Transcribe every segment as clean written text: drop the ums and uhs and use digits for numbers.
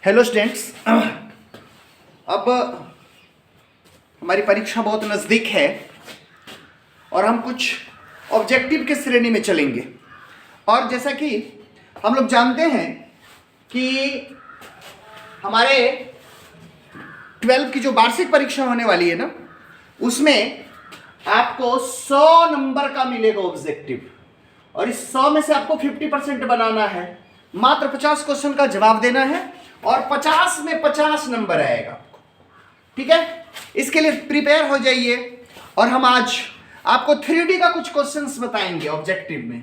Hello students, अब हमारी परीक्षा बहुत नज़दीक है और हम कुछ ऑब्जेक्टिव के श्रेणी में चलेंगे। और जैसा कि हम लोग जानते हैं कि हमारे 12 की जो वार्षिक परीक्षा होने वाली है ना, उसमें आपको 100 नंबर का मिलेगा ऑब्जेक्टिव, और इस 100 में से आपको 50% बनाना है। मात्र 50 क्वेश्चन का जवाब देना है और 50 में 50 नंबर आएगा आपको। ठीक है, इसके लिए प्रिपेयर हो जाइए। और हम आज आपको 3D का कुछ क्वेश्चंस बताएंगे ऑब्जेक्टिव में।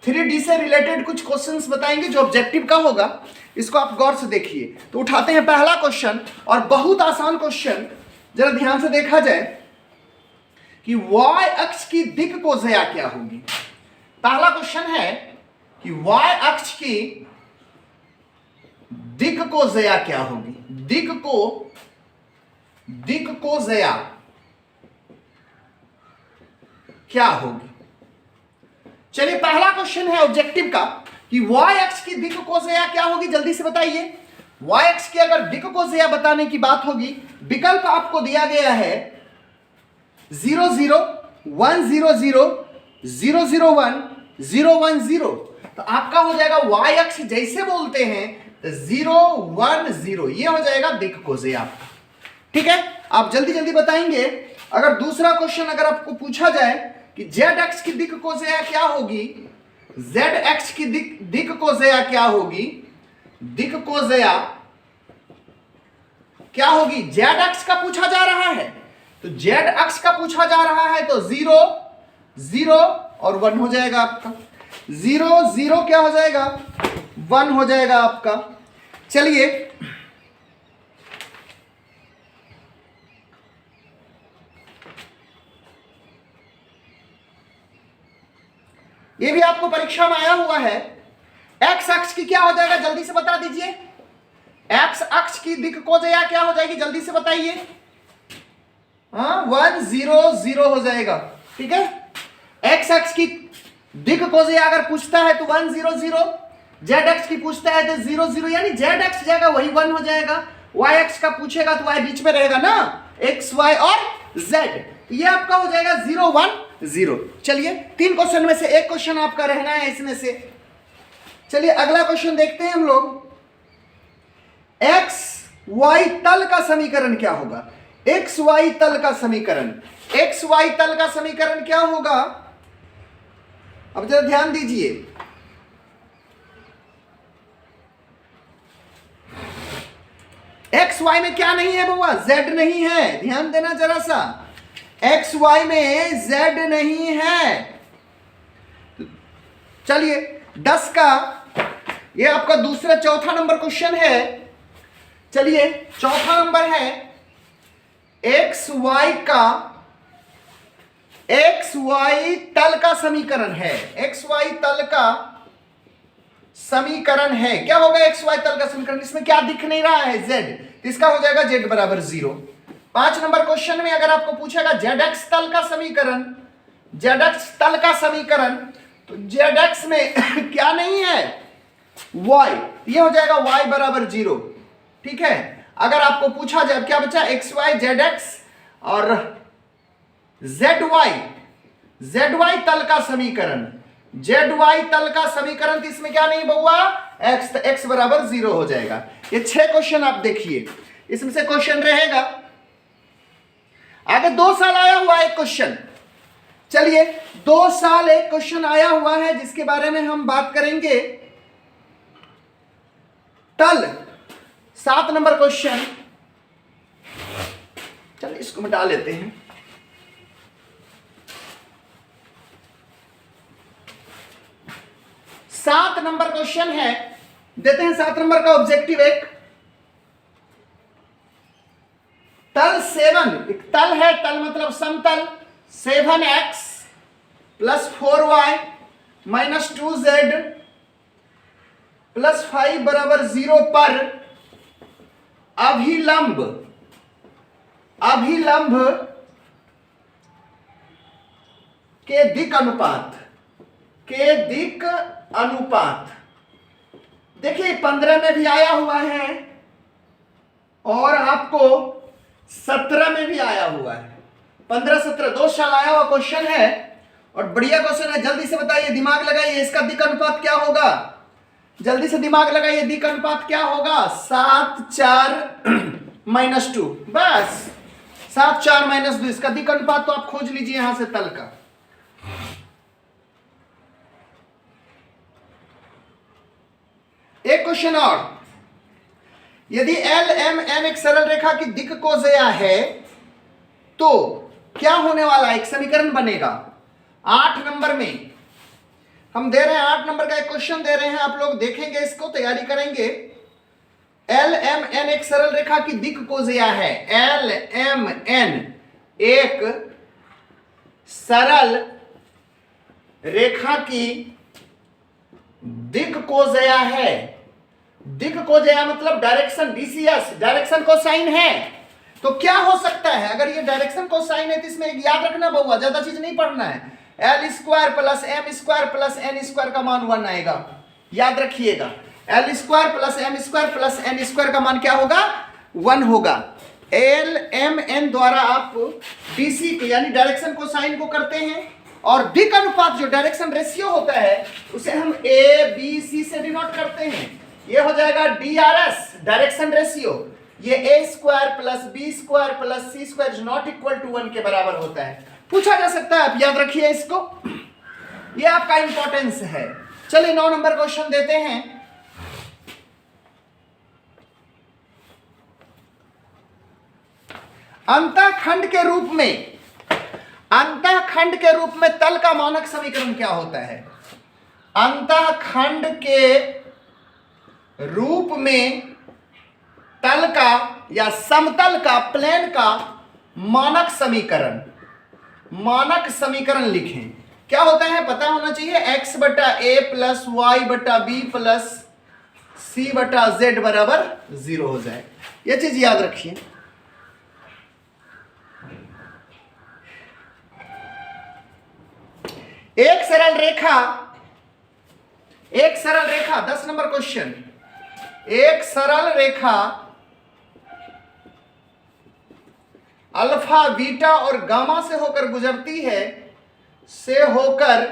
3D से रिलेटेड कुछ क्वेश्चंस बताएंगे जो ऑब्जेक्टिव का होगा। इसको आप गौर से देखिए। तो उठाते हैं पहला क्वेश्चन, और बहुत आसान क्वेश्चन। जरा ध्यान से देखा जाए कि y अक्ष की दिक् कोज़या क्या होगी। पहला क्वेश्चन है कि y अक्ष की दिक् कोज़या क्या होगी। दिक् कोज़या क्या होगी। चलिए, पहला क्वेश्चन है ऑब्जेक्टिव का कि y अक्ष की दिक् कोज़या क्या होगी। जल्दी से बताइए। y अक्ष की अगर दिक् कोज़या बताने की बात होगी, विकल्प आपको दिया गया है 0 0 1 0 0 0 0 1 0 1 0। तो आपका हो जाएगा y अक्ष जैसे बोलते हैं 0 1 0, ये हो जाएगा दिक् कोज़या आपका। ठीक है, आप जल्दी जल्दी बताएंगे। अगर दूसरा क्वेश्चन अगर आपको पूछा जाए कि z अक्ष की दिक् कोज़या क्या होगी, z अक्ष की दिक् कोज़या क्या होगी, दिक् कोज़या क्या होगी। z अक्ष का पूछा जा रहा है, तो z अक्ष का पूछा जा रहा है तो 0 0 और 1 हो जाएगा आपका। 0 0 क्या हो जाएगा, 1 हो जाएगा आपका। चलिए, ये भी आपको परीक्षा में आया हुआ है। x अक्ष की क्या हो जाएगा, जल्दी से बता दीजिए। x अक्ष की दिक् कोज़या क्या हो जाएगी, जल्दी से बताइए। 1 0 0 हो जाएगा। ठीक है, x अक्ष की दिक् कोज़या अगर पूछता है तो 1 0 0, z अक्ष की पूछता है तो 0 0, यानी z अक्ष जाएगा वही 1 हो जाएगा। y अक्ष का पूछेगा तो y बीच में रहेगा ना, x y और z। ये आपका हो जाएगा 0 1 0। चलिए, 3 क्वेश्चन में से एक क्वेश्चन आपका रहना है इसमें से। चलिए, अगला क्वेश्चन देखते हैं हम लोग। x y तल का समीकरण क्या होगा। x y तल का समीकरण, x y तल का समीकरण क्या होगा। अब जरा ध्यान दीजिए। एक्स वाई में क्या नहीं है बउआ, z नहीं है। ध्यान देना जरा सा, एक्स वाई में z नहीं है। चलिए, 10 का ये आपका दूसरा चौथा नंबर क्वेश्चन है। चलिए, चौथा नंबर है एक्स वाई तल का समीकरण है। एक्स वाई तल का समीकरण है, क्या होगा एक्स वाई तल का समीकरण। इसमें क्या दिख नहीं रहा है, z, इसका हो जाएगा z बराबर 0। 5 नंबर क्वेश्चन में अगर आपको पूछेगा z अक्ष तल का समीकरण, z अक्ष तल का समीकरण, तो z अक्ष में क्या नहीं है, y, ये हो जाएगा y बराबर 0। ठीक है, अगर आपको पूछा जाए क्या बचा, एक्स वाई जेड एक्स और जेड वाई तल का समीकरण, जेड वाई तल का समीकरण, तो इसमें क्या नहीं बउआ, एक्स, एक्स बराबर 0 हो जाएगा। ये 6 क्वेश्चन आप देखिए, इसमें से क्वेश्चन रहेगा। आगे 2 साल आया हुआ एक क्वेश्चन। चलिए, 2 साल एक क्वेश्चन आया हुआ है जिसके बारे में हम बात करेंगे। तल, 7 नंबर क्वेश्चन। चलिए, इसको मिटा लेते हैं। सात नंबर क्वेश्चन है, देते हैं 7 नंबर का ऑब्जेक्टिव। एक तल 7, एक तल है, तल मतलब समतल, 7x plus 4y minus 2z plus 5 बराबर 0 पर अभिलंब के दिक् अनुपात, देखिए 15 में भी आया हुआ है, और आपको 17 में भी आया हुआ है, 15-17 2 साल आया हुआ क्वेश्चन है और बढ़िया क्वेश्चन है। जल्दी से बताइए, दिमाग लगाइए, इसका दिक् अनुपात क्या होगा? जल्दी से दिमाग लगाइए, दिक् अनुपात क्या होगा? 7 4 -2, बस 7 4 -2। इसका दिक् अनुपात तो आप खोज लीजिए यहां से तल का। एक क्वेश्चन और, यदि एल एम एन एक सरल रेखा की दिक् कोसेया है तो क्या होने वाला है? एक समीकरण बनेगा। 8 नंबर में हम दे रहे हैं, 8 नंबर का एक क्वेश्चन दे रहे हैं, आप लोग देखेंगे, इसको तैयारी करेंगे। एल एम एन एक सरल रेखा की दिक् कोसेया है। एल एम एन एक सरल रेखा की दिक् कोसेया है। दिक् कोसेया मतलब डायरेक्शन, डीसीएस, डायरेक्शन कोसाइन है। तो क्या हो सकता है? अगर ये डायरेक्शन कोसाइन है तो इसमें एक याद रखना बहुआ, ज्यादा चीज नहीं पढ़ना है। L square plus m square plus n square का मान 1 आएगा, याद रखिएगा। L square plus m square plus n square का मान क्या होगा? 1 होगा। एल एम एन द्वारा आप डीसी को यानी डायरेक्शन कोसाइन को करते हैं और दिक् अनुपात जो डायरेक्शन रेशियो होता है उसे हम ए बी सी से डिनोट करते हैं। ये हो जाएगा डीआरएस, डायरेक्शन रेशियो। ये a square plus b square plus c square is not equal to 1 के बराबर होता है। पूछा जा सकता है, आप याद रखिए इसको, ये आपका इंपॉर्टेंस है। चलिए 9 नंबर क्वेश्चन देते हैं। अंतःखंड के रूप में, अंतःखंड के रूप में तल का मानक समीकरण क्या होता है? अंतःखंड के रूप में तल का या समतल का, प्लेन का मानक समीकरण, मानक समीकरण लिखें। क्या होता है पता होना चाहिए, x बटा ए प्लस वाई बटा बी प्लस सी बटा जेड बराबर 0 हो जाए। यह चीज याद रखिए। एक सरल रेखा, एक सरल रेखा 10 नंबर क्वेश्चन, एक सरल रेखा अल्फा बीटा और गामा से होकर गुजरती है, से होकर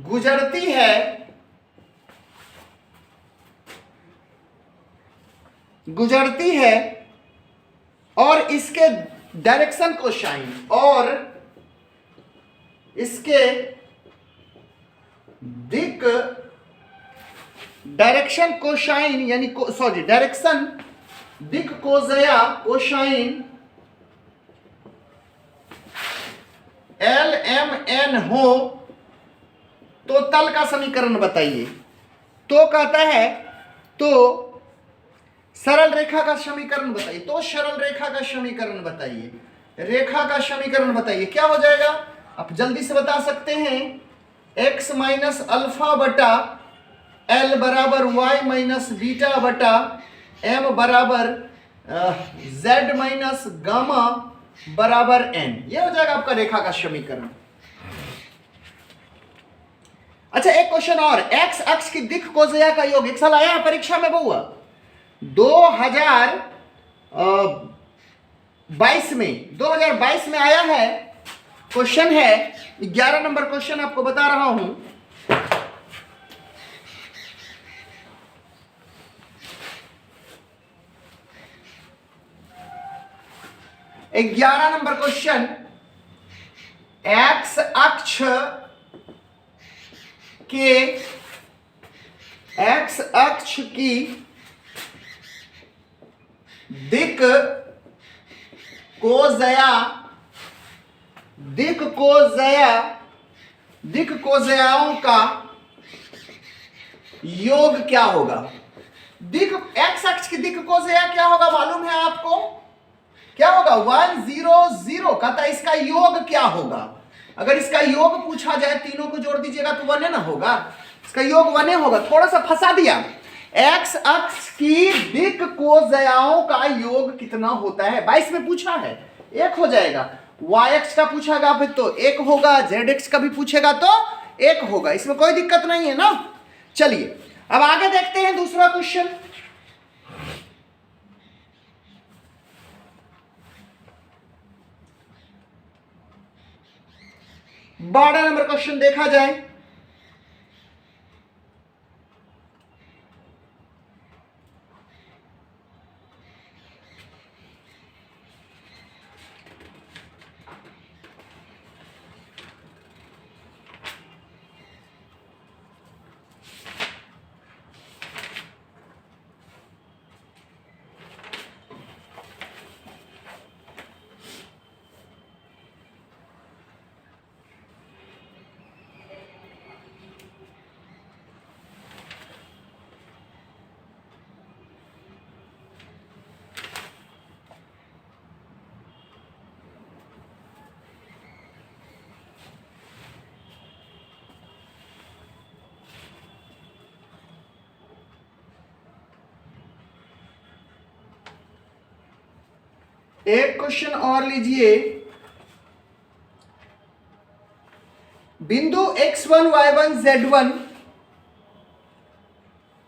गुजरती है, गुजरती है और इसके डायरेक्शन कोसाइन और इसके दिक् डायरेक्शन कोसाइन यानी सॉरी डायरेक्शन दिक् कोसेया कोसाइन एल एम एन हो तो तल का समीकरण बताइए। तो कहता है तो सरल रेखा का समीकरण बताइए, तो सरल रेखा का समीकरण बताइए, रेखा का समीकरण बताइए। क्या हो जाएगा आप जल्दी से बता सकते हैं? x माइनस अल्फा बटा एल बराबर y माइनस बीटा बटा m बराबर z माइनस गामा बराबर n। यह हो जाएगा आपका रेखा का समीकरण। अच्छा एक क्वेश्चन और, x अक्ष की दिक् कोसेया का योग एक साल आया है परीक्षा में बहुआ 2022 में आया है। क्वेश्चन है 11 नंबर क्वेश्चन आपको बता रहा हूं। एक 11 नंबर क्वेश्चन, एक्स अक्ष के, एक्स अक्ष की दिक् कोसेया, दिक् कोसेया, दिक् कोसेयाओं का योग क्या होगा? दिक् एक्स अक्ष की दिक् कोसेया क्या होगा मालूम है आपको? क्या होगा? 1 0 0 कहता है इसका योग क्या होगा? अगर इसका योग पूछा जाए तीनों को जोड़ दीजिएगा तो 1 ना होगा, इसका योग 1 होगा। थोड़ा सा फंसा दिया। एक्स अक्ष की दिक् कोसेयाओं का योग कितना होता है? 22 में पूछा है, 1 हो जाएगा। वाई एक्स का पूछेगा फिर तो 1 होगा, जेड एक्स का भी पूछेगा तो 1 होगा, इसमें कोई दिक्कत नहीं है ना। चलिए अब आगे देखते हैं दूसरा क्वेश्चन। 12 नंबर क्वेश्चन देखा जाए। एक क्वेश्चन और लीजिए। बिंदु x1 y1 z1।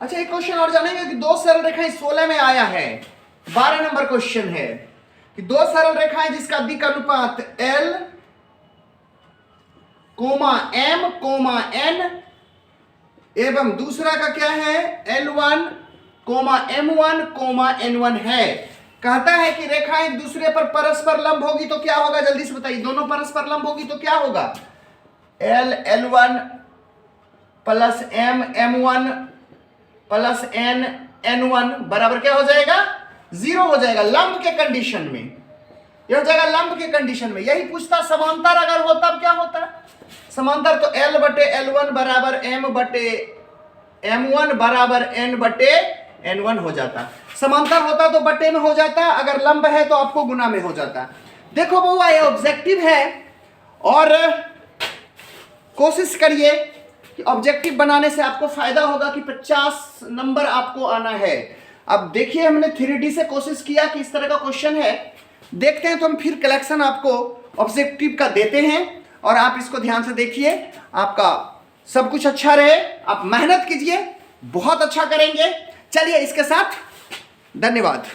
अच्छा, एक क्वेश्चन और जानेंगे कि दो सरल रेखाएं 16 में आया है। 12 नंबर क्वेश्चन है कि दो सरल रेखाएं जिसका दिक् अनुपात L, M, N एवं दूसरा का क्या है L1, M1, N1 है। कहता है कि रेखा एक दूसरे पर परस्पर लंब होगी तो क्या होगा, जल्दी से बताइए। दोनों परस्पर लंब होगी तो क्या होगा? L1 plus M1 plus N1 बराबर क्या हो जाएगा? 0 हो जाएगा लंब के कंडीशन में। यह हो जाएगा लंब के कंडीशन में। यही पूछता समांतर अगर हो तब क्या होता? समांतर तो L बटे L1 बराबर M बटे M1 बराबर N बटे N1 हो जाता। समांतर होता तो बटे में हो जाता, अगर लंब है तो आपको गुना में हो जाता। देखो बउआ, ये ऑब्जेक्टिव है और कोशिश करिए कि ऑब्जेक्टिव बनाने से आपको फायदा होगा कि 50 नंबर आपको आना है। अब देखिए, हमने 3D से कोशिश किया कि इस तरह का क्वेश्चन है, देखते हैं तो हम फिर कलेक्शन आपको ऑब्जेक्टिव का देते हैं और आप इसको ध्यान से देखिए। आपका सब कुछ अच्छा रहे, आप मेहनत कीजिए, बहुत अच्छा करेंगे। चलिए, इसके साथ धन्यवाद।